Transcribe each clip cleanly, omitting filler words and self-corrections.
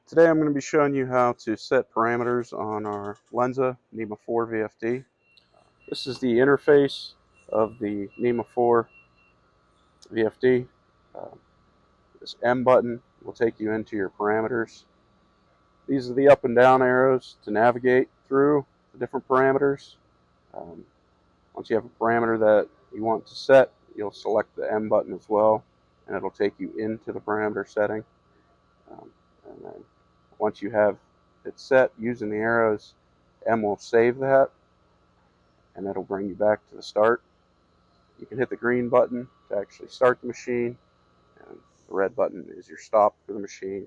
Today I'm going to be showing you how to set parameters on our Lensa NEMA 4 VFD. This is the interface of the NEMA 4 VFD. This M button will take you into your parameters. These are the up and down arrows to navigate through the different parameters. Once you have a parameter that you want to set, you'll select the M button as well, and it'll take you into the parameter setting. And then once you have it set using the arrows, M will save that, and that'll bring you back to the start. You can hit the green button to actually start the machine, and the red button is your stop for the machine.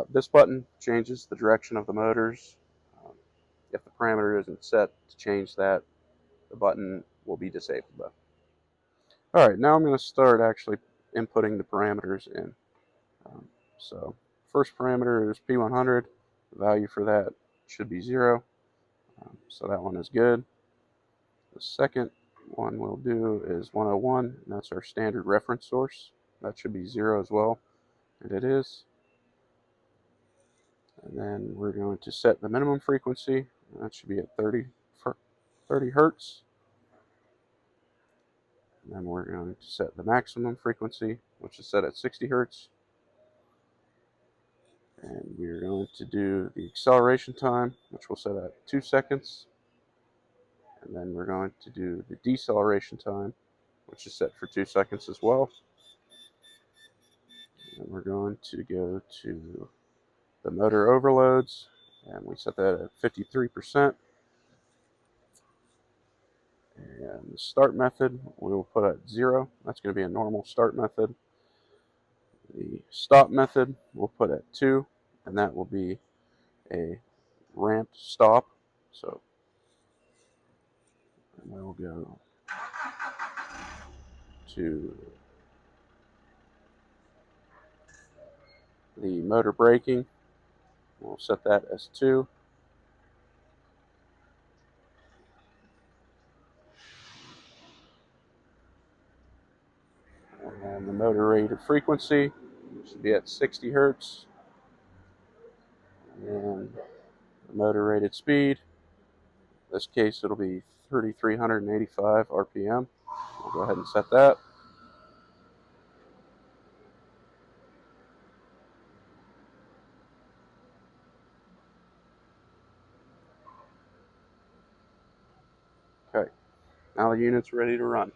This button changes the direction of the motors. Um, if the parameter isn't set to change that, the button will be disabled. Alright, now I'm going to start actually inputting the parameters in. So first parameter is P100. The value for that should be 0. So that one is good. The second one we'll do is 101, and that's our standard reference source. That should be 0 as well, and it is. And then we're going to set the minimum frequency, and that should be at 30 hertz. And then we're going to set the maximum frequency, which is set at 60 hertz. And we're going to do the acceleration time, which we'll set at 2 seconds. And then we're going to do the deceleration time, which is set for 2 seconds as well. And we're going to go to the motor overloads, and we set that at 53%. And the start method we will put at 0. That's going to be a normal start method. The stop method we'll put at 2, and that will be a ramped stop. So we'll go to the motor braking. We'll set that as 2. And then the motor rated frequency should be at 60 hertz. And the motor rated speed, in this case it'll be 3,385 RPM. We'll go ahead and set that. Okay, now the unit's ready to run.